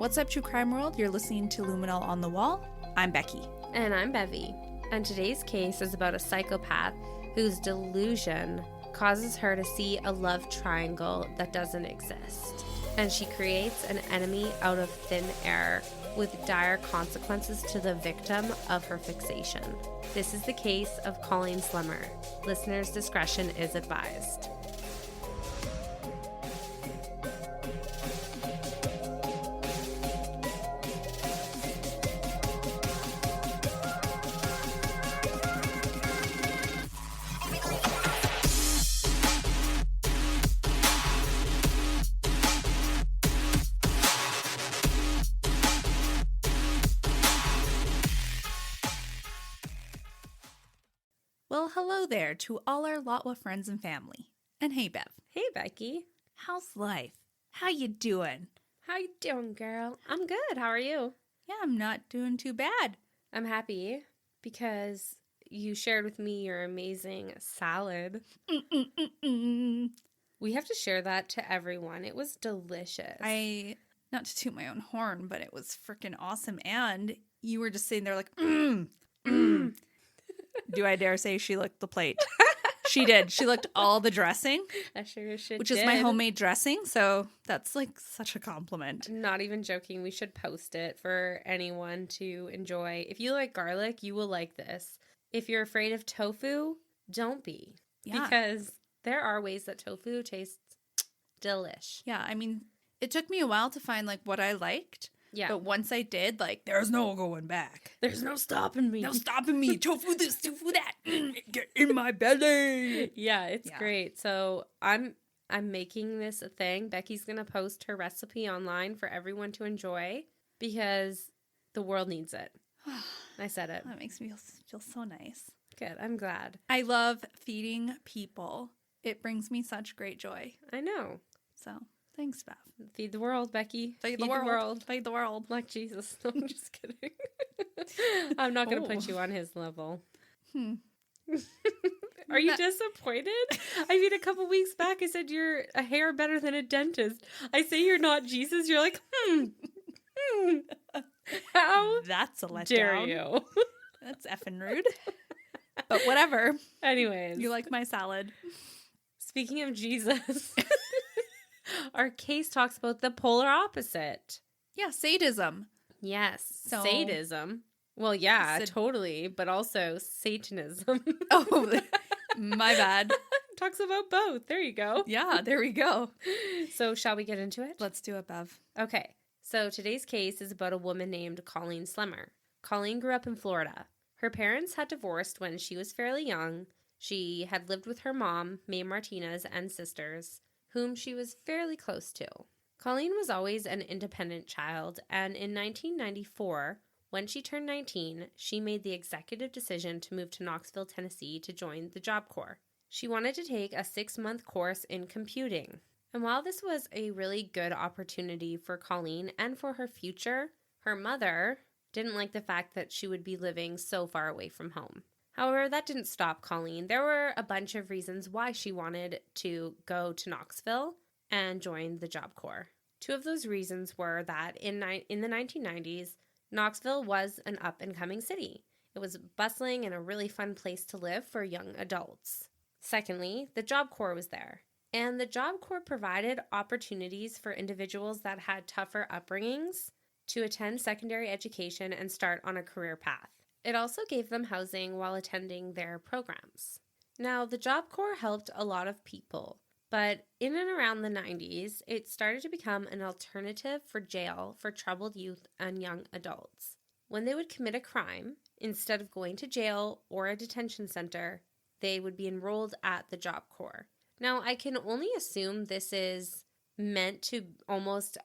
What's up, True Crime World? You're listening to Luminol on the Wall. I'm Becky. And I'm Bevy. And today's case is about a psychopath whose delusion causes her to see a love triangle that doesn't exist. And she creates an enemy out of thin air with dire consequences to the victim of her fixation. This is the case of Colleen Slemmer. Listeners' discretion is advised. Well, hello there to all our LOTW friends and family. And hey, Bev. Hey, Becky. How's life? How you doing? How you doing, girl? I'm good. How are you? Yeah, I'm not doing too bad. I'm happy because you shared with me your amazing salad. We have to share that to everyone. It was delicious. Not to toot my own horn, but it was freaking awesome. And you were just sitting there like, Do I dare say she licked the plate? She did. She licked all the dressing. I sure should. Which is my homemade dressing. So that's like such a compliment. Not even joking. We should post it for anyone to enjoy. If you like garlic, you will like this. If you're afraid of tofu, don't be. Yeah. Because there are ways that tofu tastes delish. Yeah. I mean, it took me a while to find like what I liked. Yeah. But once I did, like, there's no going back. There's no stopping me. No stopping me. Tofu this, tofu that. Get in my belly. Yeah, it's great. So I'm making this a thing. Becky's going to post her recipe online for everyone to enjoy because the world needs it. I said it. That makes me feel so nice. Good. I'm glad. I love feeding people. It brings me such great joy. I know. So thanks, Bev. Feed the world, Becky. Feed the world. Feed the world. Like Jesus. No, I'm just kidding. I'm not going to put you on his level. Are you disappointed? I mean, a couple weeks back, I said you're a hair better than a dentist. I say you're not Jesus. You're like, How That's a letdown. dare you? That's effing rude. But whatever. Anyways. You like my salad. Speaking of Jesus... Our case talks about the polar opposite. Yeah, sadism. Yes, sadism. Well, yeah, totally, but also Satanism. Oh, my bad. Talks about both. There you go. Yeah, there we go. So shall we get into it? Let's do it, Bev. Okay, so today's case is about a woman named Colleen Slemmer. Colleen grew up in Florida. Her parents had divorced when she was fairly young. She had lived with her mom, Mae Martinez, and sisters, whom she was fairly close to. Colleen was always an independent child, and in 1994, when she turned 19, she made the executive decision to move to Knoxville, Tennessee to join the Job Corps. She wanted to take a 6-month course in computing. And while this was a really good opportunity for Colleen and for her future, her mother didn't like the fact that she would be living so far away from home. However, that didn't stop Colleen. There were a bunch of reasons why she wanted to go to Knoxville and join the Job Corps. 2 of those reasons were that in the 1990s, Knoxville was an up-and-coming city. It was bustling and a really fun place to live for young adults. Secondly, the Job Corps was there. And the Job Corps provided opportunities for individuals that had tougher upbringings to attend secondary education and start on a career path. It also gave them housing while attending their programs. Now, the Job Corps helped a lot of people, but in and around the 90s, it started to become an alternative for jail for troubled youth and young adults. When they would commit a crime, instead of going to jail or a detention center, they would be enrolled at the Job Corps. Now, I can only assume this is meant to almost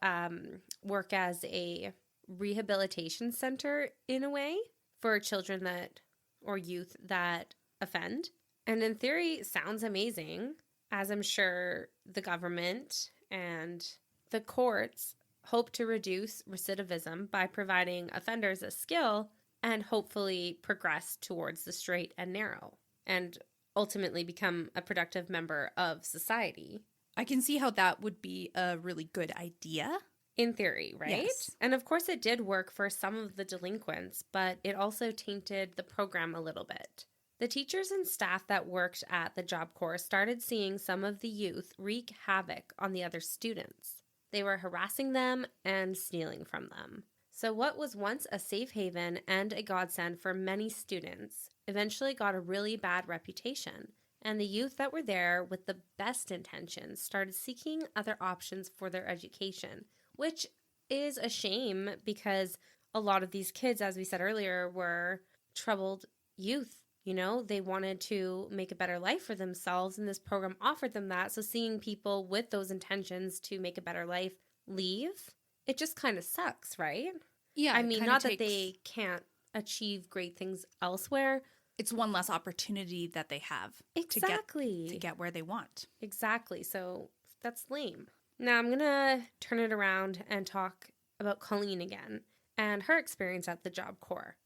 work as a rehabilitation center in a way, for children that or youth that offend. And in theory, sounds amazing, as I'm sure the government and the courts hope to reduce recidivism by providing offenders a skill and hopefully progress towards the straight and narrow and ultimately become a productive member of society. I can see how that would be a really good idea In theory, right? Yes. And of course it did work for some of the delinquents, but it also tainted the program a little bit. The teachers and staff that worked at the Job Corps started seeing some of the youth wreak havoc on the other students. They were harassing them and stealing from them. So what was once a safe haven and a godsend for many students eventually got a really bad reputation. And the youth that were there with the best intentions started seeking other options for their education, which is a shame because a lot of these kids, as we said earlier, were troubled youth. You know, they wanted to make a better life for themselves, and this program offered them that. So seeing people with those intentions to make a better life leave, it just kind of sucks, right? Yeah. I mean, not that they can't achieve great things elsewhere. It's one less opportunity that they have Exactly. to get where they want. Exactly. So that's lame. Now I'm going to turn it around and talk about Colleen again and her experience at the Job Corps.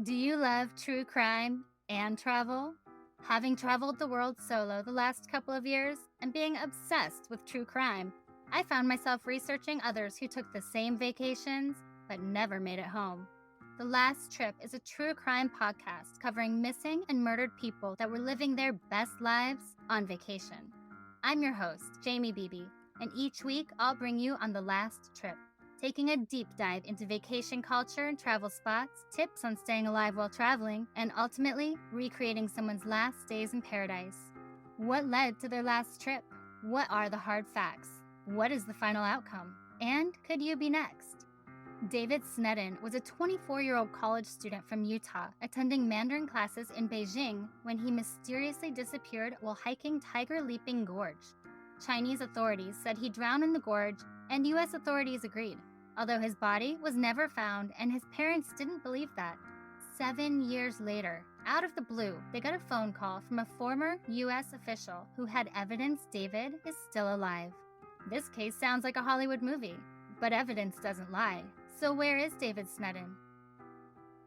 Do you love true crime and travel? Having traveled the world solo the last couple of years and being obsessed with true crime, I found myself researching others who took the same vacations but never made it home. The Last Trip is a true crime podcast covering missing and murdered people that were living their best lives on vacation. I'm your host, Jamie Bevy, and each week I'll bring you on The Last Trip, taking a deep dive into vacation culture and travel spots, tips on staying alive while traveling, and ultimately recreating someone's last days in paradise. What led to their last trip? What are the hard facts? What is the final outcome? And could you be next? David Snedden was a 24-year-old college student from Utah attending Mandarin classes in Beijing when he mysteriously disappeared while hiking Tiger Leaping Gorge. Chinese authorities said he drowned in the gorge, and U.S. authorities agreed, although his body was never found and his parents didn't believe that. 7 years later, out of the blue, they got a phone call from a former U.S. official who had evidence David is still alive. This case sounds like a Hollywood movie, but evidence doesn't lie. So where is David Snedden?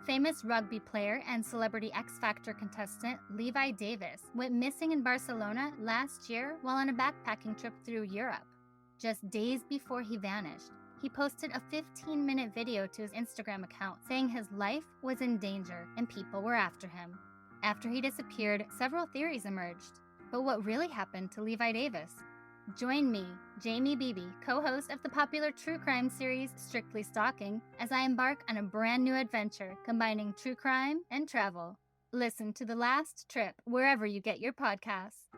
Famous rugby player and Celebrity X Factor contestant Levi Davis went missing in Barcelona last year while on a backpacking trip through Europe. Just days before he vanished, he posted a 15-minute video to his Instagram account saying his life was in danger and people were after him. After he disappeared, several theories emerged. But what really happened to Levi Davis? Join me, Jamie Bevy, co-host of the popular true crime series Strictly Stalking, as I embark on a brand new adventure combining true crime and travel. Listen to The Last Trip wherever you get your podcasts.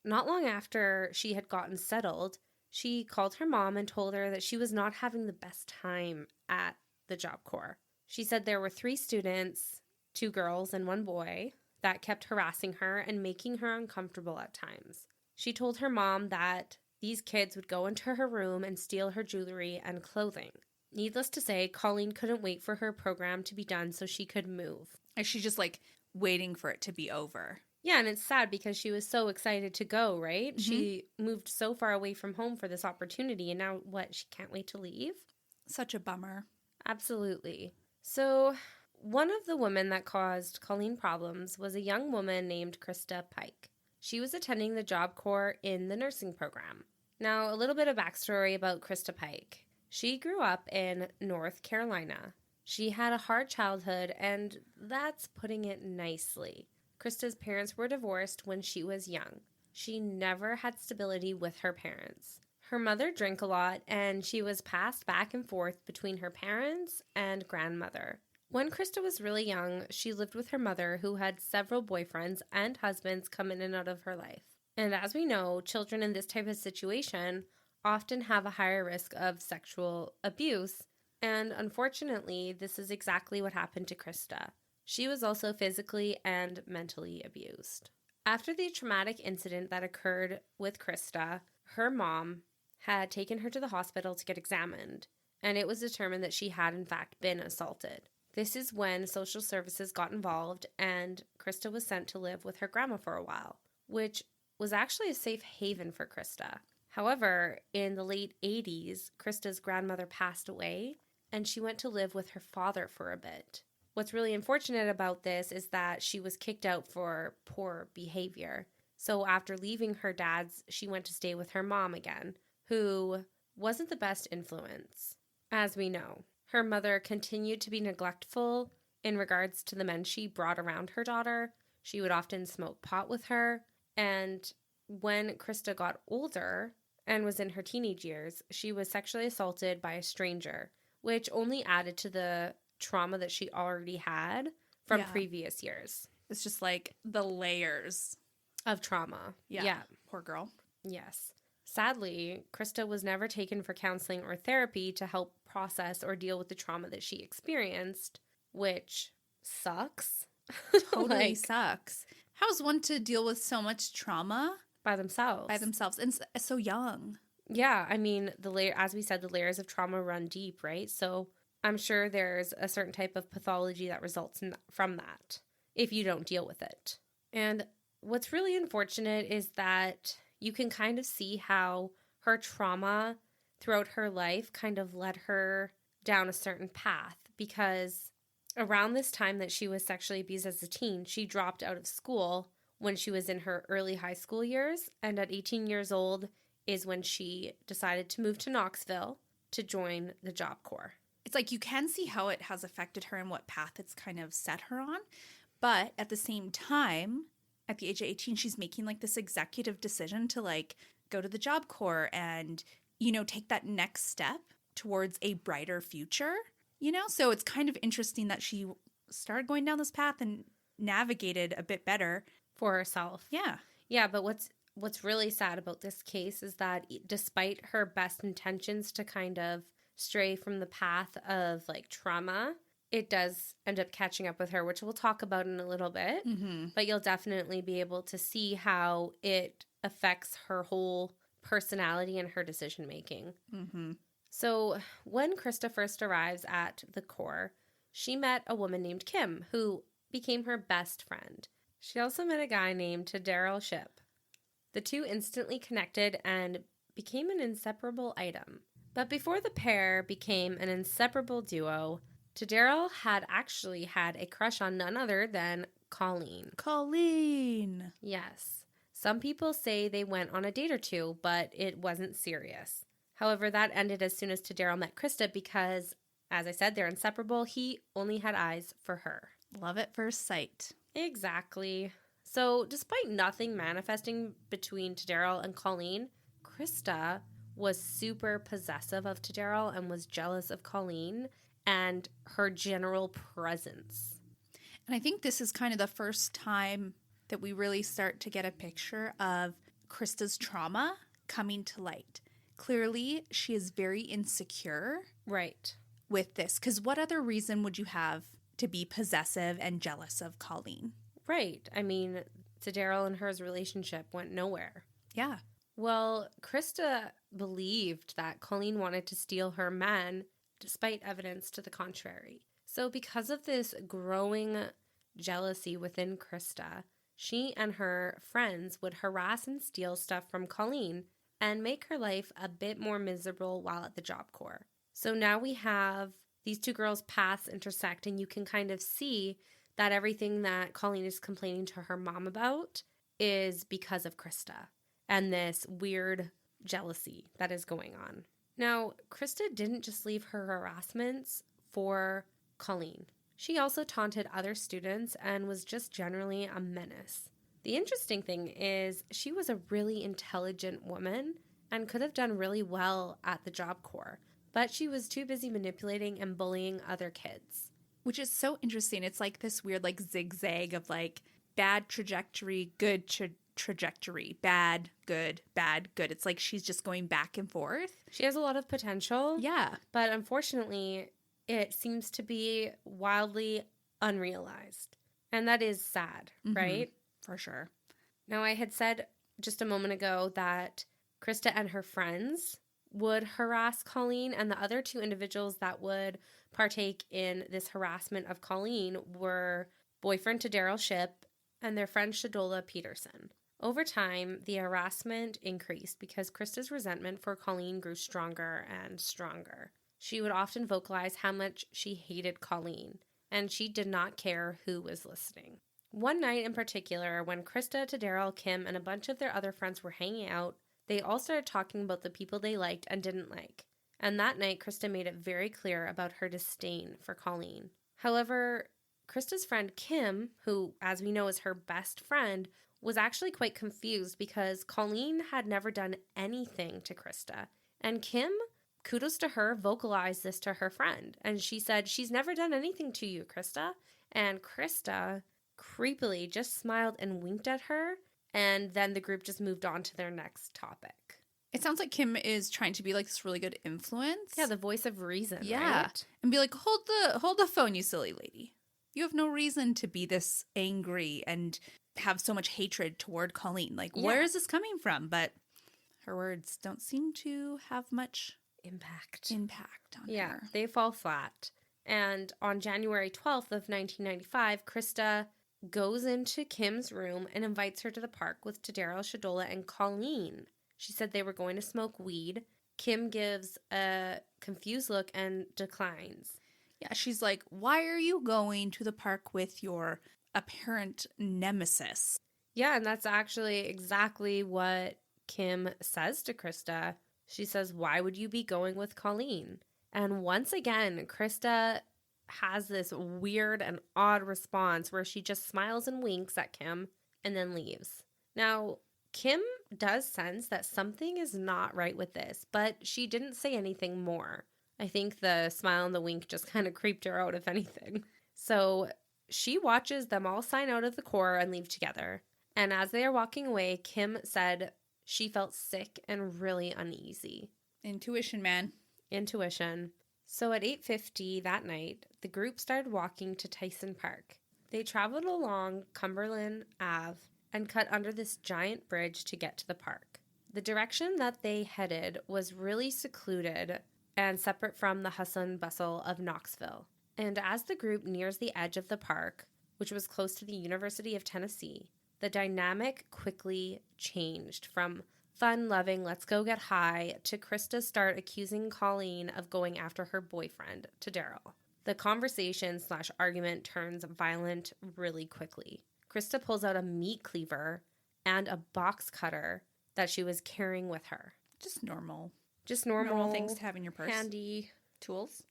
Not long after she had gotten settled, she called her mom and told her that she was not having the best time at the Job Corps. She said there were 3 students, 2 girls and 1 boy, that kept harassing her and making her uncomfortable at times. She told her mom that these kids would go into her room and steal her jewelry and clothing. Needless to say, Colleen couldn't wait for her program to be done so she could move. And she's just like waiting for it to be over. Yeah, and it's sad because she was so excited to go, right? Mm-hmm. She moved so far away from home for this opportunity, and now what? She can't wait to leave? Such a bummer. Absolutely. So one of the women that caused Colleen problems was a young woman named Christa Pike. She was attending the Job Corps in the nursing program. Now, a little bit of backstory about Christa Pike. She grew up in North Carolina. She had a hard childhood, and that's putting it nicely. Christa's parents were divorced when she was young. She never had stability with her parents. Her mother drank a lot, and she was passed back and forth between her parents and grandmother. When Christa was really young, she lived with her mother, who had several boyfriends and husbands come in and out of her life. And as we know, children in this type of situation often have a higher risk of sexual abuse, and unfortunately, this is exactly what happened to Christa. She was also physically and mentally abused. After the traumatic incident that occurred with Christa, her mom had taken her to the hospital to get examined, and it was determined that she had in fact been assaulted. This is when social services got involved, and Christa was sent to live with her grandma for a while, which was actually a safe haven for Christa. However, in the late 80s, Christa's grandmother passed away, and she went to live with her father for a bit. What's really unfortunate about this is that she was kicked out for poor behavior. So after leaving her dad's, she went to stay with her mom again, who wasn't the best influence, as we know. Her mother continued to be neglectful in regards to the men she brought around her daughter. She would often smoke pot with her. And when Christa got older and was in her teenage years, she was sexually assaulted by a stranger, which only added to the trauma that she already had from previous years. It's just like the layers of trauma. Yeah. Poor girl. Yes. Sadly, Christa was never taken for counseling or therapy to help process or deal with the trauma that she experienced, which sucks. Totally sucks. How's one to deal with so much trauma? By themselves. And so young. Yeah. I mean, as we said, the layers of trauma run deep, right? So I'm sure there's a certain type of pathology that results from that if you don't deal with it. And what's really unfortunate is that you can kind of see how her trauma throughout her life kind of led her down a certain path, because around this time that she was sexually abused as a teen, she dropped out of school when she was in her early high school years, and at 18 years old is when she decided to move to Knoxville to join the Job Corps. It's like you can see how it has affected her and what path it's kind of set her on, but at the same time, at the age of 18, she's making like this executive decision to like go to the Job Corps and, take that next step towards a brighter future, So it's kind of interesting that she started going down this path and navigated a bit better for herself. Yeah. Yeah, but what's really sad about this case is that despite her best intentions to kind of stray from the path of like trauma, it does end up catching up with her, which we'll talk about in a little bit. Mm-hmm. But you'll definitely be able to see how it affects her whole personality and her decision making. Mm-hmm. So when Christa first arrives at the Corps, she met a woman named Kim, who became her best friend. She also met a guy named Tadaryl Shipp. The two instantly connected and became an inseparable item. But before the pair became an inseparable duo, Tadaryl had actually had a crush on none other than Colleen. Colleen! Yes. Some people say they went on a date or two, but it wasn't serious. However, that ended as soon as Tadaryl met Christa because, as I said, they're inseparable. He only had eyes for her. Love at first sight. Exactly. So, despite nothing manifesting between Tadaryl and Colleen, Christa was super possessive of Tadaryl and was jealous of Colleen and her general presence. And I think this is kind of the first time that we really start to get a picture of Christa's trauma coming to light. Clearly, she is very insecure. Right. With this. Because what other reason would you have to be possessive and jealous of Colleen? Right. I mean, Tadaryl and her's relationship went nowhere. Yeah. Well, Christa believed that Colleen wanted to steal her man, despite evidence to the contrary. So because of this growing jealousy within Christa, she and her friends would harass and steal stuff from Colleen and make her life a bit more miserable while at the Job Corps. So now we have these two girls' paths intersect, and you can kind of see that everything that Colleen is complaining to her mom about is because of Christa and this weird jealousy that is going on. Now, Christa didn't just leave her harassments for Colleen. She also taunted other students and was just generally a menace. The interesting thing is she was a really intelligent woman and could have done really well at the Job Corps, but she was too busy manipulating and bullying other kids. Which is so interesting. It's like this weird like zigzag of like bad trajectory, good trajectory, bad, good, bad, good. It's like she's just going back and forth. She has a lot of potential. Yeah. But unfortunately, it seems to be wildly unrealized. And that is sad, right? For sure. Now, I had said just a moment ago that Christa and her friends would harass Colleen, and the other two individuals that would partake in this harassment of Colleen were boyfriend Tadaryl Shipp and their friend Shadola Peterson. Over time, the harassment increased because Christa's resentment for Colleen grew stronger and stronger. She would often vocalize how much she hated Colleen, and she did not care who was listening. One night in particular, when Christa, Tadaryl, Kim, and a bunch of their other friends were hanging out, they all started talking about the people they liked and didn't like. And that night, Christa made it very clear about her disdain for Colleen. However, Krista's friend Kim, who, as we know, is her best friend, was actually quite confused because Colleen had never done anything to Christa. And Kim, kudos to her, vocalized this to her friend. And she said, "She's never done anything to you, Christa." And Christa creepily just smiled and winked at her. And then the group just moved on to their next topic. It sounds like Kim is trying to be like this really good influence. Yeah, the voice of reason, yeah. right? And be like, hold the phone, you silly lady. You have no reason to be this angry and have so much hatred toward Colleen. Like, where is this coming from? But her words don't seem to have much impact on her. Yeah, they fall flat. And on January 12th of 1995, Christa goes into Kim's room and invites her to the park with Tadaryl, Shadola, and Colleen. She said they were going to smoke weed. Kim gives a confused look and declines. Yeah, she's like, why are you going to the park with your apparent nemesis? Yeah, and that's actually exactly what Kim says to Christa. She says, why would you be going with Colleen? And once again, Christa has this weird and odd response where she just smiles and winks at Kim and then leaves. Now, Kim does sense that something is not right with this, but she didn't say anything more. I think the smile and the wink just kind of creeped her out, if anything. So she watches them all sign out of the Corps and leave together. And as they are walking away, Kim said she felt sick and really uneasy. Intuition, man. Intuition. So at 8:50 that night, the group started walking to Tyson Park. They traveled along Cumberland Ave and cut under this giant bridge to get to the park. The direction that they headed was really secluded and separate from the hustle and bustle of Knoxville. And as the group nears the edge of the park, which was close to the University of Tennessee, the dynamic quickly changed from fun-loving, let's go get high, to Christa start accusing Colleen of going after her boyfriend, Tadaryl. The conversation/argument turns violent really quickly. Christa pulls out a meat cleaver and a box cutter that she was carrying with her. Just normal Things to have in your purse. Handy tools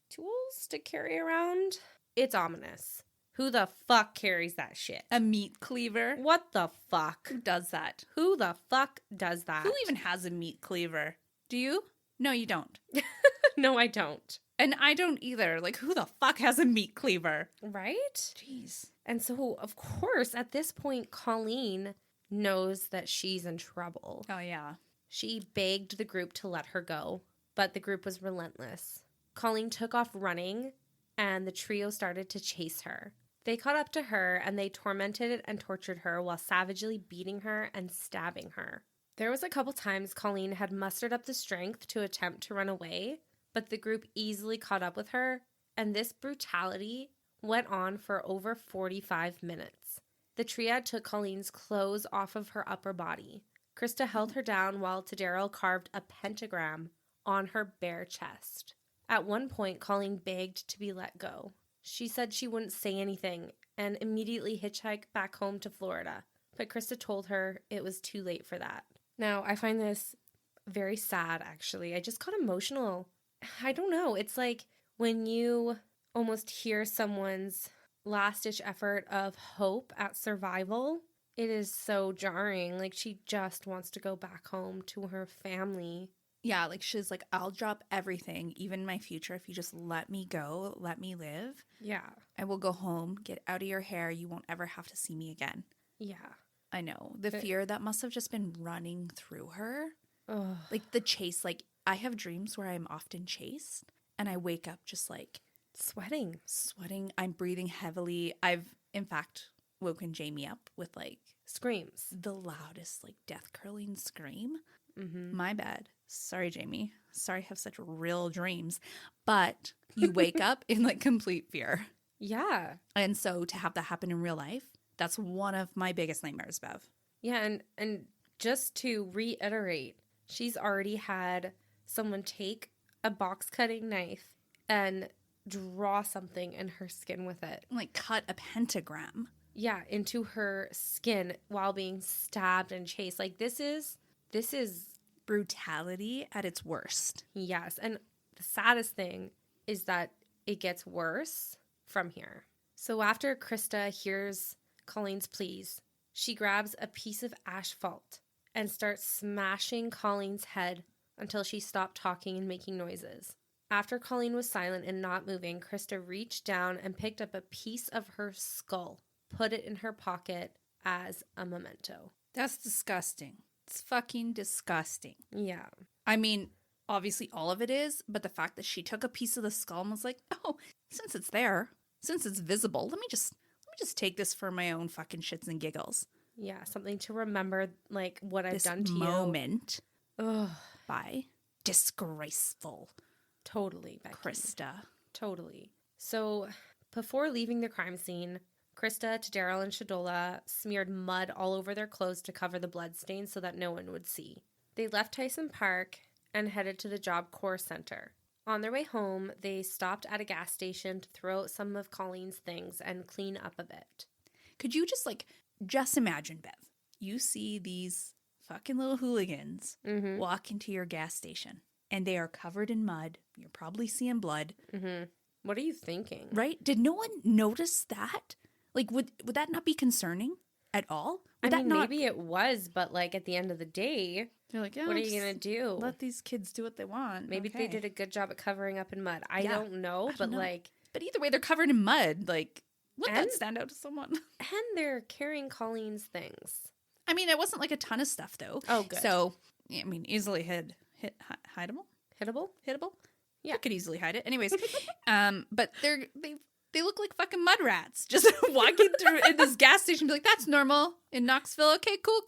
to carry around. It's ominous. Who the fuck carries that shit? A meat cleaver. What the fuck? Who does that? Who the fuck does that? Who even has a meat cleaver? Do you? No, you don't. No, I don't. And I don't either. Like, who the fuck has a meat cleaver? Right? Jeez. And so, of course, at this point, Colleen knows that she's in trouble. Oh, yeah. She begged the group to let her go, but the group was relentless. Colleen took off running, and the trio started to chase her. They caught up to her, and they tormented and tortured her while savagely beating her and stabbing her. There was a couple times Colleen had mustered up the strength to attempt to run away, but the group easily caught up with her, and this brutality went on for over 45 minutes. The triad took Colleen's clothes off of her upper body. Christa held her down while Tadaryl carved a pentagram on her bare chest. At one point, Colleen begged to be let go. She said she wouldn't say anything and immediately hitchhiked back home to Florida, but Christa told her it was too late for that. Now, I find this very sad, actually. I just got emotional. I don't know. It's like when you almost hear someone's last-ditch effort of hope at survival, it is so jarring. Like, she just wants to go back home to her family. Yeah, like she's like, I'll drop everything, even my future, if you just let me go, let me live. Yeah. I will go home, get out of your hair. You won't ever have to see me again. Yeah. I know. The fear that must have just been running through her. Ugh. Like the chase. Like, I have dreams where I'm often chased, and I wake up just like sweating. I'm breathing heavily. I've, in fact, woken Jamie up with like screams. The loudest, like death-curling scream. Mm-hmm. My bad. Sorry, Jamie. Sorry I have such real dreams. But you wake up in like complete fear. Yeah. And so to have that happen in real life, that's one of my biggest nightmares, Bev. Yeah, and just to reiterate, she's already had someone take a box cutting knife and draw something in her skin with it. Like cut a pentagram. into her skin while being stabbed and chased. Like, this is brutality at its worst. Yes. And the saddest thing is that it gets worse from here. So after Christa hears Colleen's pleas, she grabs a piece of asphalt and starts smashing Colleen's head until she stopped talking and making noises. After Colleen was silent and not moving, Christa reached down and picked up a piece of her skull, put it in her pocket as a memento. That's disgusting. It's fucking disgusting. Yeah. I mean, obviously all of it is, but the fact that she took a piece of the skull and was like, oh, since it's there, since it's visible, let me just take this for my own fucking shits and giggles. Yeah, something to remember, like, what I've this done to moment. you. Ugh. By disgraceful. Totally, Becky. Christa. Totally. So, before leaving the crime scene, Christa, Tadaryl, and Shadola smeared mud all over their clothes to cover the bloodstains so that no one would see. They left Tyson Park and headed to the Job Corps Center. On their way home, they stopped at a gas station to throw out some of Colleen's things and clean up a bit. Could you just imagine, Bev, you see these fucking little hooligans walk into your gas station and they are covered in mud. You're probably seeing blood. Mm-hmm. What are you thinking? Right? Did no one notice that? Like, would that not be concerning at all? Maybe it was, but like at the end of the day, they're like, yeah, what are you going to do? Let these kids do what they want. Maybe they did a good job at covering up in mud. I don't know, but either way, they're covered in mud. Like, wouldn't that stand out to someone? And they're carrying Colleen's things. I mean, it wasn't like a ton of stuff though. Oh, good. So, I mean, easily hideable? Hittable? Yeah. I could easily hide it. Anyways, but they look like fucking mud rats just walking through in this gas station. Be like, that's normal in Knoxville. Okay, cool.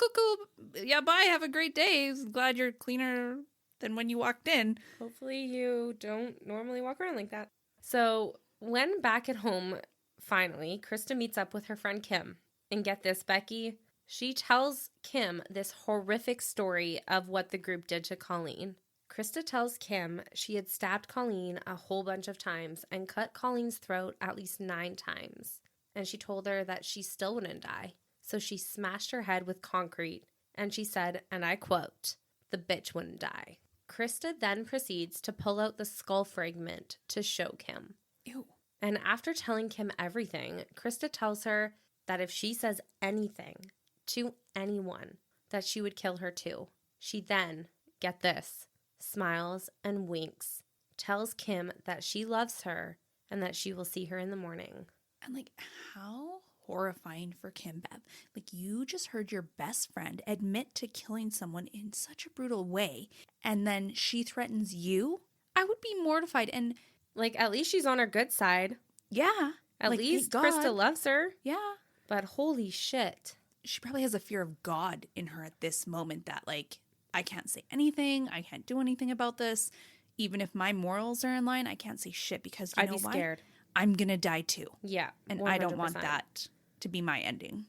Yeah, bye. Have a great day. Glad you're cleaner than when you walked in. Hopefully you don't normally walk around like that. So when back at home, finally, Christa meets up with her friend Kim. And get this, Becky, she tells Kim this horrific story of what the group did to Colleen. Christa tells Kim she had stabbed Colleen a whole bunch of times and cut Colleen's throat at least 9 times. And she told her that she still wouldn't die. So she smashed her head with concrete and she said, and I quote, "The bitch wouldn't die." Christa then proceeds to pull out the skull fragment to show Kim. Ew. And after telling Kim everything, Christa tells her that if she says anything to anyone, that she would kill her too. She then, get this, smiles and winks, tells Kim that she loves her and that she will see her in the morning. And like, how horrifying for Kim, Bev. Like, you just heard your best friend admit to killing someone in such a brutal way, and then she threatens you? I would be mortified. And like, at least she's on her good side. Yeah. At least Christa loves her. Yeah. But holy shit. She probably has a fear of God in her at this moment that, like, I can't say anything. I can't do anything about this. Even if my morals are in line, I can't say shit because I'd be scared. I'm going to die too. Yeah. And 100%. I don't want that to be my ending.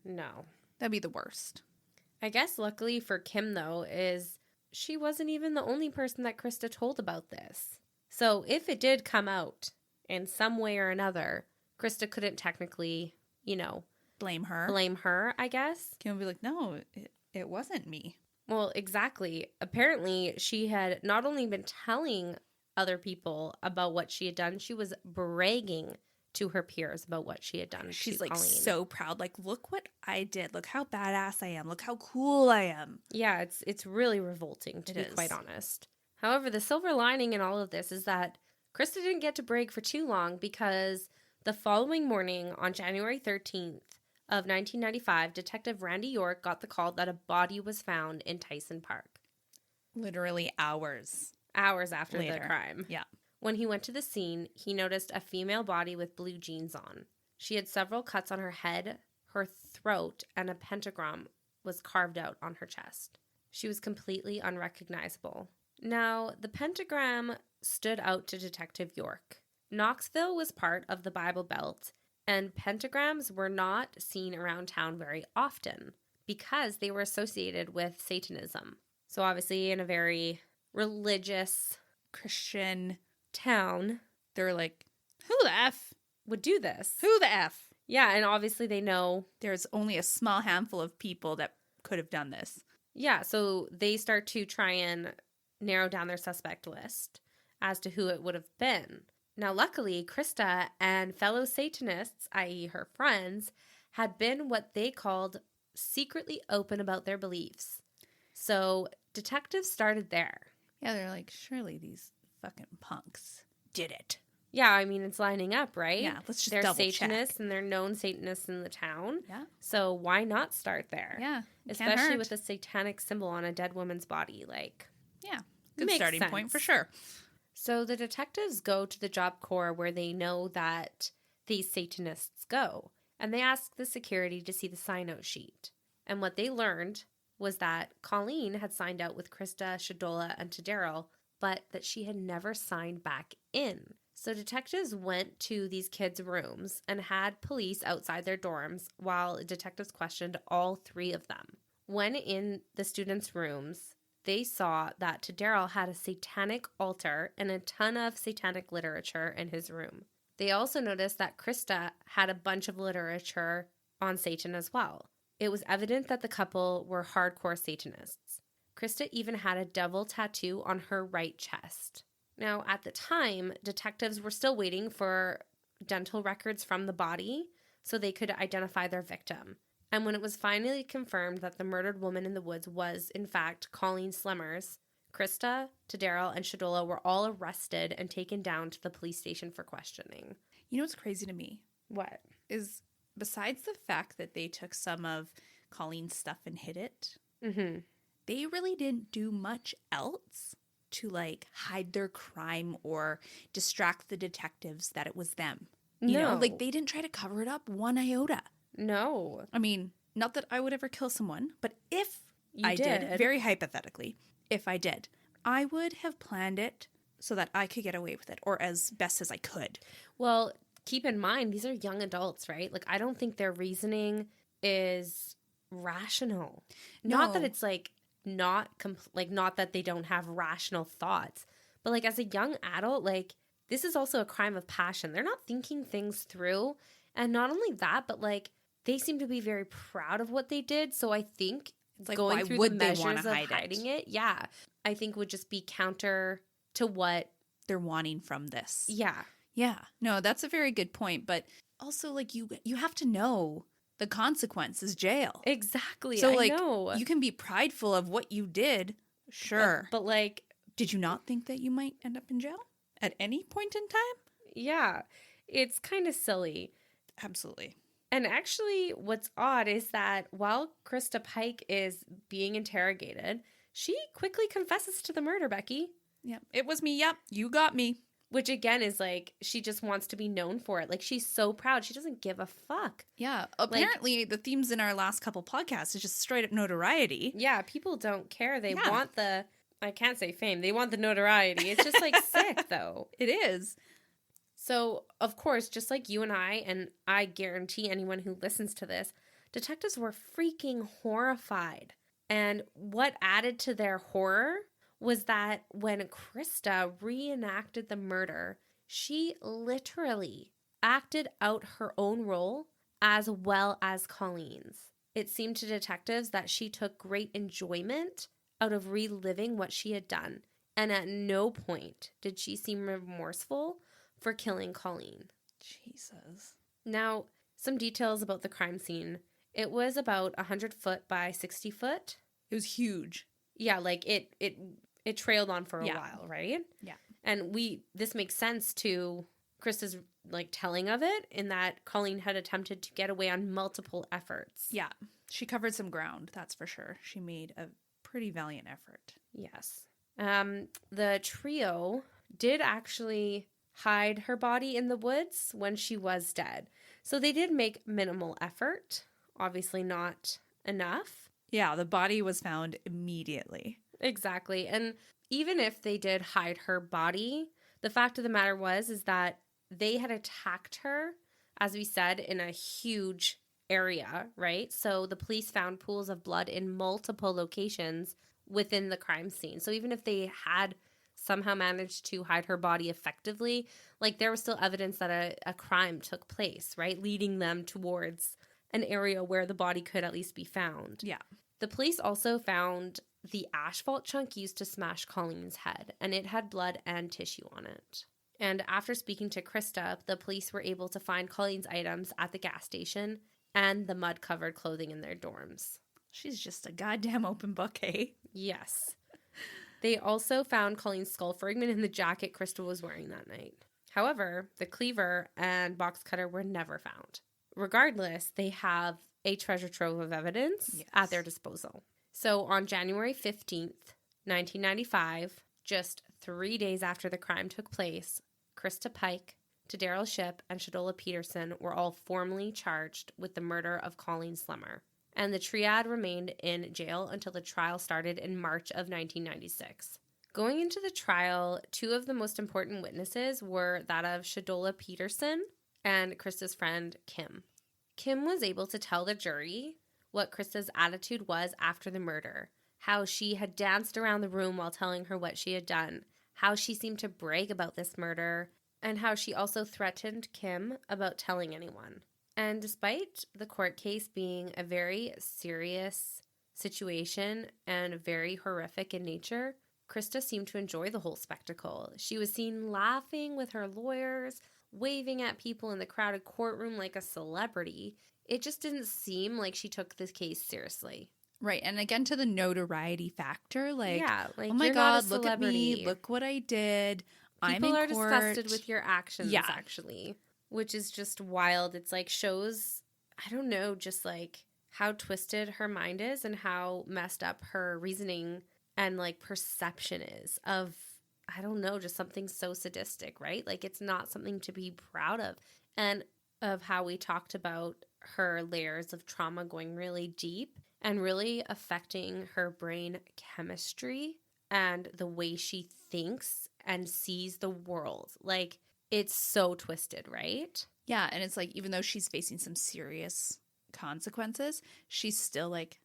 No. That'd be the worst. I guess luckily for Kim, though, is she wasn't even the only person that Christa told about this. So if it did come out in some way or another, Christa couldn't technically, blame her, I guess. Kim would be like, no, it wasn't me. Well, exactly. Apparently, she had not only been telling other people about what she had done, she was bragging to her peers about what she had done. She's like Colleen. so proud. Like, look what I did. Look how badass I am. Look how cool I am. Yeah, it's really revolting, to be quite honest. However, the silver lining in all of this is that Christa didn't get to brag for too long because the following morning on January 13th, of 1995, Detective Randy York got the call that a body was found in Tyson Park. Literally hours. Hours after later. the crime. Yeah. When he went to the scene, he noticed a female body with blue jeans on. She had several cuts on her head, her throat, and a pentagram was carved out on her chest. She was completely unrecognizable. Now, the pentagram stood out to Detective York. Knoxville was part of the Bible Belt, and pentagrams were not seen around town very often because they were associated with Satanism. So obviously in a very religious Christian town, they're like, who the F would do this? Who the F? Yeah, and obviously they know. There's only a small handful of people that could have done this. Yeah, so they start to try and narrow down their suspect list as to who it would have been. Now, luckily, Christa and fellow Satanists, i.e. her friends, had been what they called secretly open about their beliefs. So detectives started there. Yeah, they're like, surely these fucking punks did it. Yeah, I mean, it's lining up, right? Yeah, let's just they're double Satanists check. and they're known Satanists in the town. Yeah. So why not start there? Yeah. Especially with a satanic symbol on a dead woman's body. Like, yeah, good makes starting sense. point for sure. So the detectives go to the Job Corps where they know that these Satanists go. And they ask the security to see the sign-out sheet. And what they learned was that Colleen had signed out with Christa, Shadola, and Tadaryl, but that she had never signed back in. So detectives went to these kids' rooms and had police outside their dorms while detectives questioned all three of them. When in the students' rooms, they saw that Tadaryl had a satanic altar and a ton of satanic literature in his room. They also noticed that Christa had a bunch of literature on Satan as well. It was evident that the couple were hardcore Satanists. Christa even had a devil tattoo on her right chest. Now, at the time, detectives were still waiting for dental records from the body so they could identify their victim. And when it was finally confirmed that the murdered woman in the woods was, in fact, Colleen Slemmer's, Christa, Tadaryl, and Shadola were all arrested and taken down to the police station for questioning. You know what's crazy to me? What? Is besides the fact that they took some of Colleen's stuff and hid it, they really didn't do much else to, like, hide their crime or distract the detectives that it was them. You know, like, they didn't try to cover it up one iota. No. I mean, not that I would ever kill someone, but if You I did, very hypothetically, if I did, I would have planned it so that I could get away with it, or as best as I could. Well, keep in mind, these are young adults, right? Like, I don't think their reasoning is rational. No. Not that it's, like, not that they don't have rational thoughts, but, like, as a young adult, like, this is also a crime of passion. They're not thinking things through. And not only that, but, like, they seem to be very proud of what they did. So I think It's like, going why through would the they measures want of to hide hiding it? it, yeah, I think would just be counter to what They're wanting from this. Yeah. Yeah. No, that's a very good point. But also, like, you have to know the consequence is jail. Exactly. So, I like, know. you can be prideful of what you did. Sure. But like, did you not think that you might end up in jail at any point in time? Yeah, it's kind of silly. Absolutely. And actually, what's odd is that while Christa Pike is being interrogated, she quickly confesses to the murder, Becky. Yep. It was me. Yep. You got me. Which again is like, she just wants to be known for it. Like, she's so proud. She doesn't give a fuck. Yeah. Apparently, the themes in our last couple podcasts is just straight up notoriety. Yeah. People don't care. They want the, I can't say fame. They want the notoriety. It's just like sick though. It is. So, of course, just like you and I guarantee anyone who listens to this, detectives were freaking horrified. And what added to their horror was that when Christa reenacted the murder, she literally acted out her own role as well as Colleen's. It seemed to detectives that she took great enjoyment out of reliving what she had done. And at no point did she seem remorseful for killing Colleen. Jesus. Now, some details about the crime scene. It was about 100 foot by 60 foot. It was huge. Yeah, like it trailed on for a while, right? Yeah. And this makes sense to Christa's like telling of it in that Colleen had attempted to get away on multiple efforts. Yeah. She covered some ground, that's for sure. She made a pretty valiant effort. Yes. The trio did actually hide her body in the woods when she was dead. So they did make minimal effort. Obviously not enough. Yeah, the body was found immediately. Exactly. And even if they did hide her body, the fact of the matter is that they had attacked her, as we said, in a huge area, right? So the police found pools of blood in multiple locations within the crime scene. So even if they had somehow managed to hide her body effectively. Like, there was still evidence that a crime took place, right? Leading them towards an area where the body could at least be found. Yeah. The police also found the asphalt chunk used to smash Colleen's head, and it had blood and tissue on it. And after speaking to Christa, the police were able to find Colleen's items at the gas station and the mud-covered clothing in their dorms. She's just a goddamn open book, eh? Yes. They also found Colleen's skull fragment in the jacket Christa was wearing that night. However, the cleaver and box cutter were never found. Regardless, they have a treasure trove of evidence at their disposal. So on January 15th, 1995, just 3 days after the crime took place, Christa Pike, Tadaryl Shipp, and Shadola Peterson were all formally charged with the murder of Colleen Slemmer. And the triad remained in jail until the trial started in March of 1996. Going into the trial, two of the most important witnesses were that of Shadola Peterson and Christa's friend, Kim. Kim was able to tell the jury what Christa's attitude was after the murder, how she had danced around the room while telling her what she had done, how she seemed to brag about this murder, and how she also threatened Kim about telling anyone. And despite the court case being a very serious situation and very horrific in nature, Christa seemed to enjoy the whole spectacle. She was seen laughing with her lawyers, waving at people in the crowded courtroom like a celebrity. It just didn't seem like she took this case seriously. Right. And again, to the notoriety factor, like, like, oh my you're not God, a look at me. celebrity. Look what I did. People are I'm in court. disgusted with your actions, actually, which is just wild. It's like shows, I don't know, just like how twisted her mind is and how messed up her reasoning and like perception is of, I don't know, just something so sadistic, right? Like, it's not something to be proud of. And of how we talked about her layers of trauma going really deep and really affecting her brain chemistry and the way she thinks and sees the world. Like, it's so twisted, right? Yeah, and it's like, even though she's facing some serious consequences, she's still like,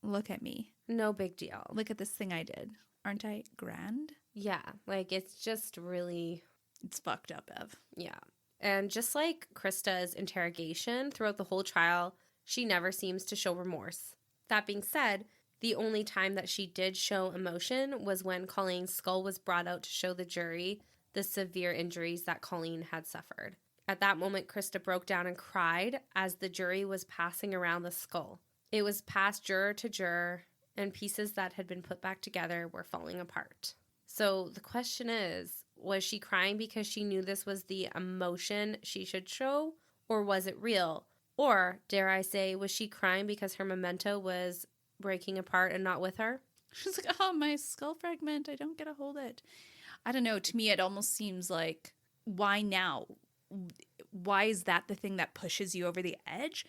look at me. No big deal. Look at this thing I did. Aren't I grand? Yeah, like, it's just really... It's fucked up, Ev. Yeah. And just like Christa's interrogation throughout the whole trial, she never seems to show remorse. That being said, the only time that she did show emotion was when Colleen's skull was brought out to show the jury the severe injuries that Colleen had suffered. At that moment, Christa broke down and cried as the jury was passing around the skull. It was passed juror to juror, and pieces that had been put back together were falling apart. So the question is, was she crying because she knew this was the emotion she should show, or was it real? Or, dare I say, was she crying because her memento was breaking apart and not with her? She's like, oh, my skull fragment. I don't get to hold it. I don't know. To me, it almost seems like, why now? Why is that the thing that pushes you over the edge?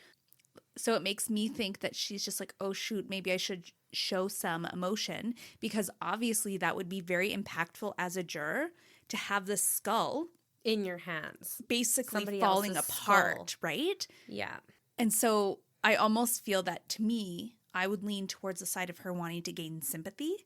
So it makes me think that she's just like, oh, shoot, maybe I should show some emotion, because obviously that would be very impactful as a juror to have the skull in your hands, basically somebody falling apart, skull. Right? Yeah. And so I almost feel that, to me, I would lean towards the side of her wanting to gain sympathy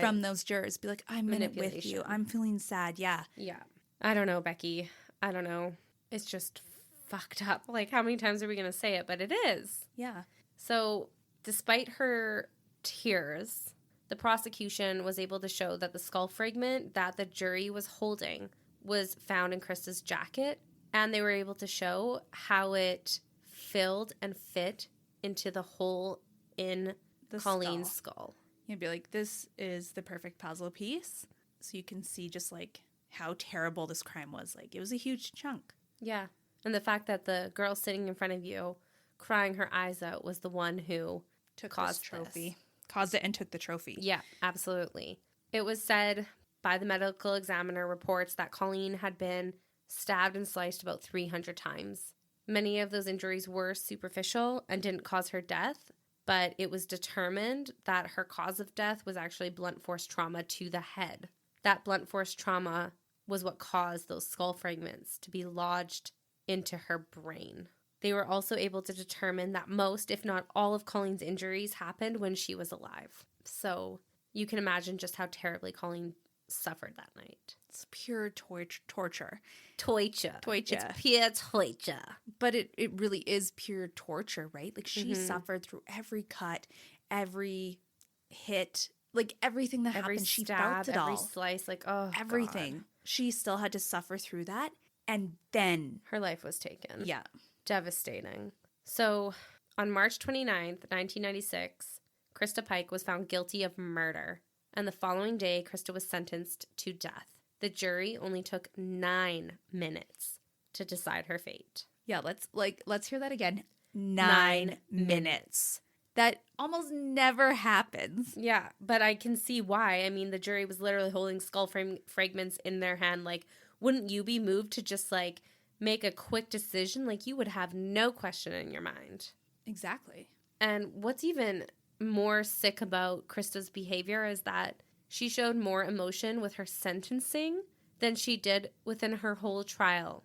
from those jurors. Be like, I'm in it with you. I'm feeling sad. Yeah. Yeah. I don't know, Becky. I don't know. It's just fucked up. Like, how many times are we going to say it? But it is. Yeah. So despite her tears, the prosecution was able to show that the skull fragment that the jury was holding was found in Christa's jacket, and they were able to show how it filled and fit into the hole in Colleen's skull. You'd be like, this is the perfect puzzle piece. So you can see just like how terrible this crime was. Like, it was a huge chunk. Yeah. And the fact that the girl sitting in front of you crying her eyes out was the one who caused this trophy. This. Caused it and took the trophy. Yeah, absolutely. It was said by the medical examiner reports that Colleen had been stabbed and sliced about 300 times. Many of those injuries were superficial and didn't cause her death, but it was determined that her cause of death was actually blunt force trauma to the head. That blunt force trauma was what caused those skull fragments to be lodged into her brain. They were also able to determine that most, if not all, of Colleen's injuries happened when she was alive. So you can imagine just how terribly Colleen suffered that night. It's pure torture. Torture. It's pure torture. But it really is pure torture, right? Like, she suffered through every cut, every hit, like everything that Every happened. She stab, felt it every all. slice, like, oh, Everything. God. She still had to suffer through that. And then, Her life was taken. yeah. Devastating. So, on March 29th, 1996, Christa Pike was found guilty of murder. And the following day, Christa was sentenced to death. The jury only took 9 minutes to decide her fate. Yeah, let's hear that again. 9 minutes. That almost never happens. Yeah, but I can see why. I mean, the jury was literally holding skull fragments in their hand. Like, wouldn't you be moved to just, like, make a quick decision? Like, you would have no question in your mind. Exactly. And what's even more sick about Christa's behavior is that she showed more emotion with her sentencing than she did within her whole trial.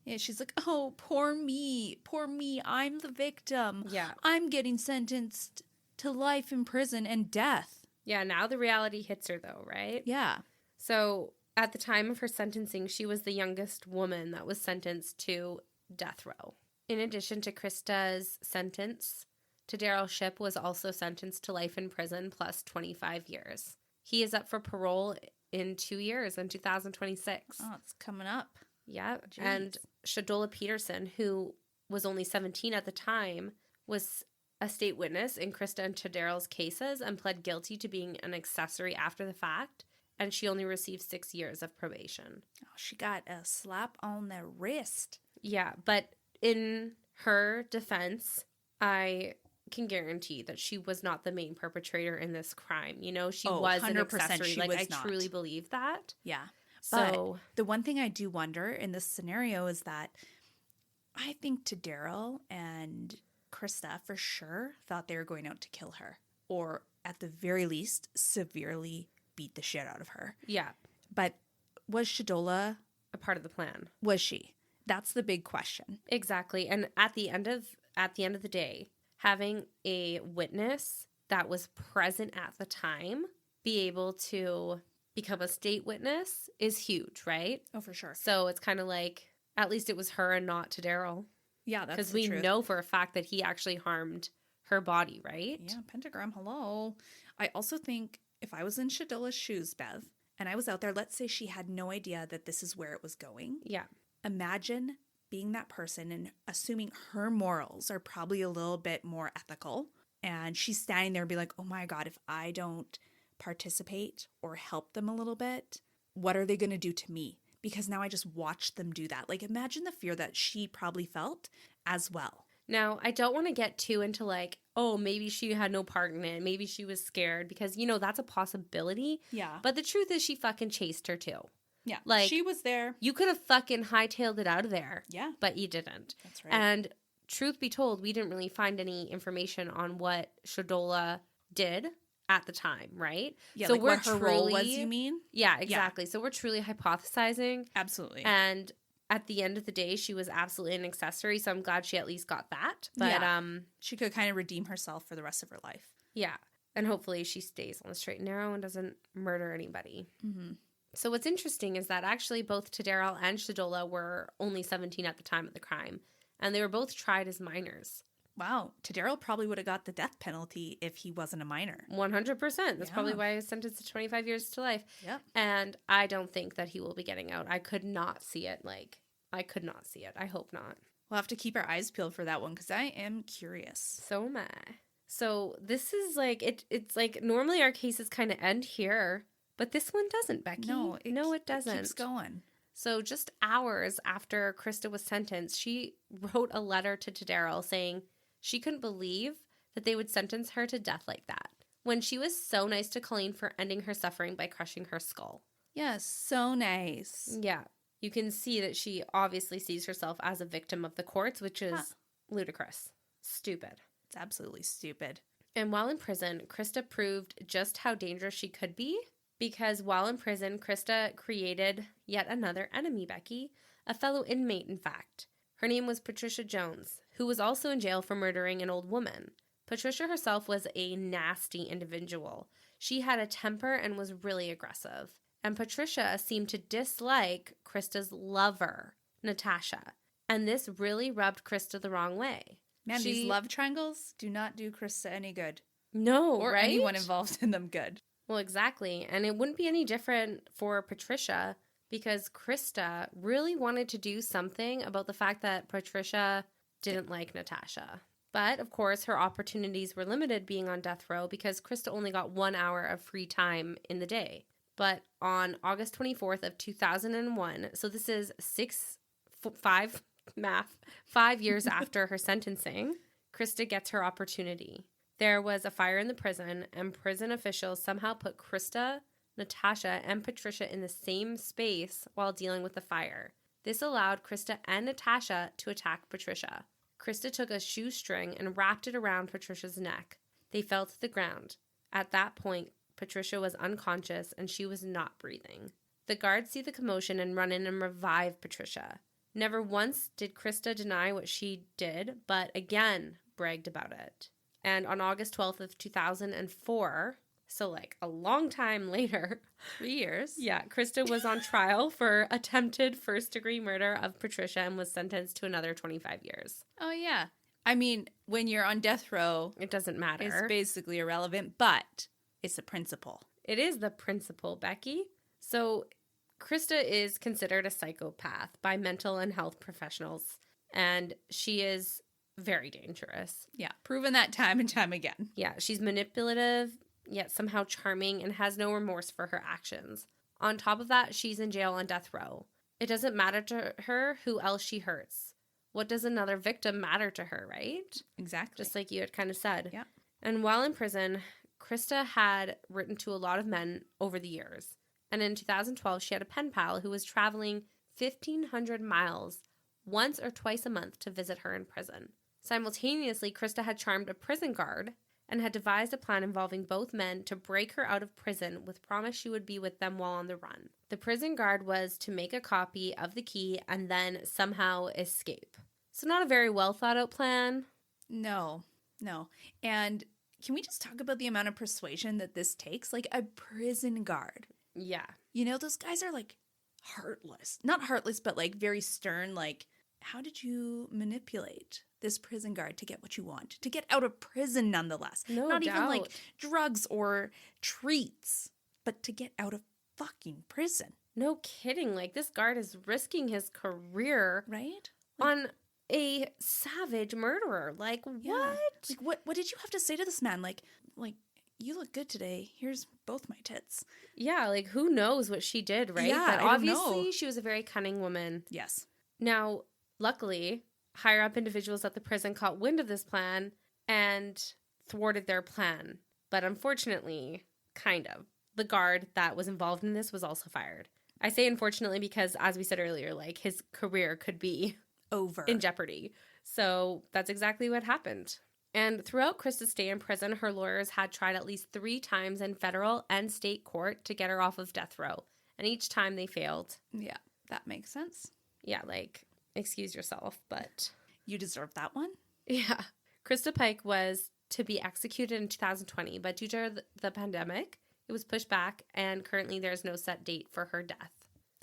Yeah, she's like, oh, poor me, I'm the victim. Yeah. I'm getting sentenced to life in prison and death. Yeah, now the reality hits her, though, right? Yeah. So, at the time of her sentencing, she was the youngest woman that was sentenced to death row. In addition to Christa's sentence, Tadaryl Shipp was also sentenced to life in prison plus 25 years. He is up for parole in 2 years, in 2026. Oh, it's coming up. Yeah, Jeez. and Shadola Peterson, who was only 17 at the time, was a state witness in Christa and Tadaryl's cases and pled guilty to being an accessory after the fact, and she only received 6 years of probation. Oh, she got a slap on the wrist. Yeah, but in her defense, I can guarantee that she was not the main perpetrator in this crime. You know, she was an accessory. She like, was I not. truly believe that. Yeah. So, but the one thing I do wonder in this scenario is that I think Tadaryl and Christa for sure thought they were going out to kill her, or at the very least, severely beat the shit out of her. yeah, But was Shadola, a part of the plan. was she? That's the big question. Exactly. And at the end of the day, having a witness that was present at the time be able to become a state witness is huge, right? Oh, for sure. So it's kind of like, at least it was her and not Tadaryl. Yeah, that's because the we truth. know for a fact that he actually harmed her body, right? Yeah, pentagram, hello. I also think if I was in Shadola's shoes, Bev, and I was out there, let's say she had no idea that this is where it was going. Yeah. Imagine being that person and assuming her morals are probably a little bit more ethical. And she's standing there and be like, oh my God, if I don't participate or help them a little bit, what are they going to do to me? Because now I just watched them do that. Like, imagine the fear that she probably felt as well. Now, I don't want to get too into like, oh, maybe she had no part in it. Maybe she was scared because, you know, that's a possibility. Yeah. But the truth is she fucking chased her too. Yeah. Like, she was there. You could have fucking hightailed it out of there. Yeah. But you didn't. That's right. And truth be told, we didn't really find any information on what Shadola did at the time, right? Yeah, so like we're what her role was, you mean? Yeah, exactly. So we're truly hypothesizing. Absolutely. And at the end of the day, she was absolutely an accessory, so I'm glad she at least got that. But yeah. She could kind of redeem herself for the rest of her life. Yeah. And hopefully she stays on the straight and narrow and doesn't murder anybody. Mm-hmm. So what's interesting is that actually both Tadaryl and Shadola were only 17 at the time of the crime, and they were both tried as minors. Wow. Tadaryl probably would have got the death penalty if he wasn't a minor. 100%. That's probably why he was sentenced to 25 years to life. Yep. And I don't think that he will be getting out. I could not see it. I could not see it. I hope not. We'll have to keep our eyes peeled for that one because I am curious. So am I. So this is like, it's like normally our cases kind of end here, but this one doesn't, Becky. No, it doesn't. It keeps going. So just hours after Christa was sentenced, she wrote a letter to Tadaryl saying she couldn't believe that they would sentence her to death like that when she was so nice to Colleen for ending her suffering by crushing her skull. Yes, so nice. Yeah. You can see that she obviously sees herself as a victim of the courts, which is ludicrous. Stupid. It's absolutely stupid. And while in prison, Christa proved just how dangerous she could be, because while in prison, Christa created yet another enemy, Becky, a fellow inmate, in fact. Her name was Patricia Jones, who was also in jail for murdering an old woman. Patricia herself was a nasty individual. She had a temper and was really aggressive. And Patricia seemed to dislike Christa's lover, Natasha. And this really rubbed Christa the wrong way. Man, these love triangles do not do Christa any good. No, or right? anyone involved in them good. Well, exactly. And it wouldn't be any different for Patricia because Christa really wanted to do something about the fact that Patricia didn't like Natasha. But, of course, her opportunities were limited being on death row because Christa only got 1 hour of free time in the day. But on August 24th of 2001, so this is 5 years after her sentencing, Christa gets her opportunity. There was a fire in the prison, and prison officials somehow put Christa, Natasha, and Patricia in the same space while dealing with the fire. This allowed Christa and Natasha to attack Patricia. Christa took a shoestring and wrapped it around Patricia's neck. They fell to the ground. At that point, Patricia was unconscious and she was not breathing. The guards see the commotion and run in and revive Patricia. Never once did Christa deny what she did, but again bragged about it. And on August 12th of 2004, so like a long time later, 3 years. Yeah, Christa was on trial for attempted first-degree murder of Patricia and was sentenced to another 25 years. Oh, yeah. I mean, when you're on death row, it doesn't matter. It's basically irrelevant, but it's a principle. It is the principle, Becky. So Christa is considered a psychopath by mental and health professionals, and she is very dangerous. Yeah, proven that time and time again. Yeah, she's manipulative, yet somehow charming, and has no remorse for her actions. On top of that, she's in jail on death row. It doesn't matter to her who else she hurts. What does another victim matter to her, right? Exactly. Just like you had kind of said. Yeah. And while in prison, Christa had written to a lot of men over the years. And in 2012, she had a pen pal who was traveling 1,500 miles once or twice a month to visit her in prison. Simultaneously, Christa had charmed a prison guard and had devised a plan involving both men to break her out of prison with promise she would be with them while on the run. The prison guard was to make a copy of the key and then somehow escape. So not a very well thought out plan. No. And can we just talk about the amount of persuasion that this takes? Like a prison guard. Yeah. You know, those guys are like heartless. Not heartless, but like very stern. Like, how did you manipulate this prison guard to get what you want? To get out of prison nonetheless. No Not doubt. even like drugs or treats, but to get out of fucking prison. No kidding. Like, this guard is risking his career Right? on a savage murderer. Like, Yeah. what? Like, what did you have to say to this man? Like, you look good today. Here's both my tits. Yeah, like, who knows what she did, right? Yeah, but I don't obviously, know. she was a very cunning woman. Yes. Now, luckily, higher up individuals at the prison caught wind of this plan and thwarted their plan. But unfortunately, kind of, the guard that was involved in this was also fired. I say unfortunately because, as we said earlier, like, his career could be Over. in jeopardy. So that's exactly what happened. And throughout Christa's stay in prison, her lawyers had tried at least 3 times in federal and state court to get her off of death row. And each time they failed. Yeah, that makes sense. Yeah, like, excuse yourself, but... You deserve that one? Yeah. Christa Pike was to be executed in 2020, but due to the pandemic, it was pushed back, and currently there's no set date for her death.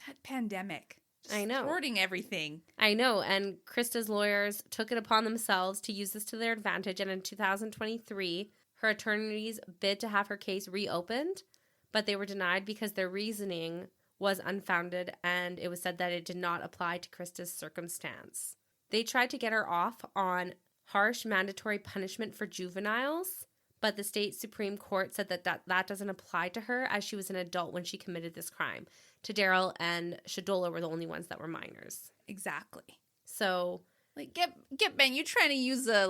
That pandemic. I know. Thwarting everything. I know, and Christa's lawyers took it upon themselves to use this to their advantage, and in 2023, her attorneys bid to have her case reopened, but they were denied because their reasoning was unfounded, and it was said that it did not apply to Christa's circumstance. They tried to get her off on harsh mandatory punishment for juveniles, but the state Supreme Court said that doesn't apply to her as she was an adult when she committed this crime. Tadaryl and Shadola were the only ones that were minors. Exactly. So, like, get Ben, you're trying to use a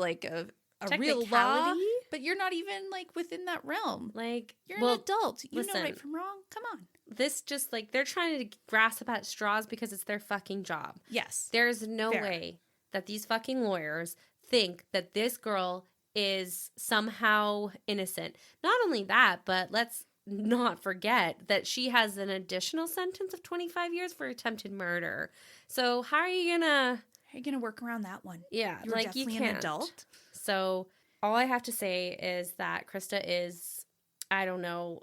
real law, technicality? but you're not even like within that realm. like, You're well, an adult. You listen, know right from wrong. Come on. this just, like, they're trying to grasp at straws because it's their fucking job. Yes. There's no Fair. way that these fucking lawyers think that this girl is somehow innocent. Not only that, but let's not forget that she has an additional sentence of 25 years for attempted murder. So how are you gonna... How are you going to work around that one? Yeah, You're like, you definitely can't. an adult. So all I have to say is that Christa is, I don't know,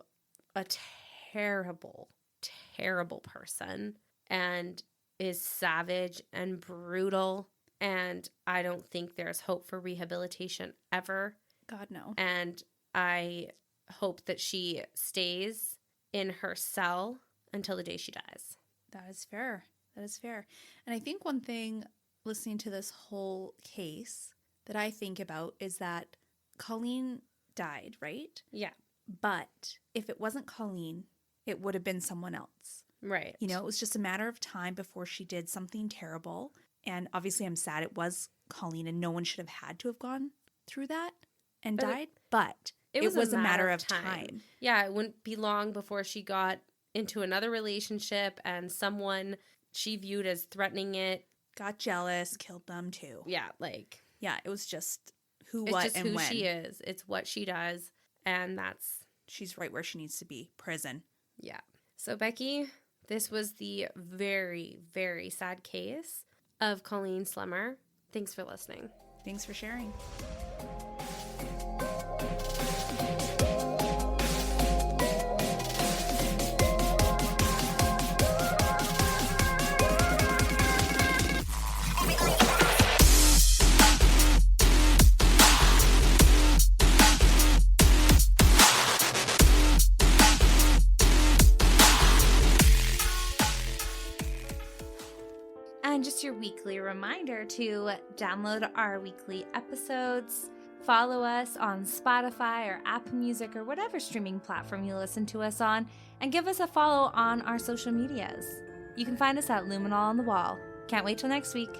a terrible terrible person and is savage and brutal. And I don't think there's hope for rehabilitation ever. God, no. And I hope that she stays in her cell until the day she dies. That is fair. That is fair. And I think one thing listening to this whole case that I think about is that Colleen died, right? Yeah. But if it wasn't Colleen, it would have been someone else. Right. You know, it was just a matter of time before she did something terrible. And obviously I'm sad it was Colleen and no one should have had to have gone through that and died. But it was a matter of time. Yeah, it wouldn't be long before she got into another relationship and someone she viewed as threatening it got jealous, killed them too. Yeah, like... Yeah, it was just it's just who she is. It's what she does. And that's... She's right where she needs to be. Prison. Yeah. So, Becky, this was the very, very sad case of Colleen Slemmer. Thanks for listening. Thanks for sharing. And just your weekly reminder to download our weekly episodes, follow us on Spotify or Apple Music or whatever streaming platform you listen to us on, and give us a follow on our social medias. You can find us at Luminol on the Wall. Can't wait till next week.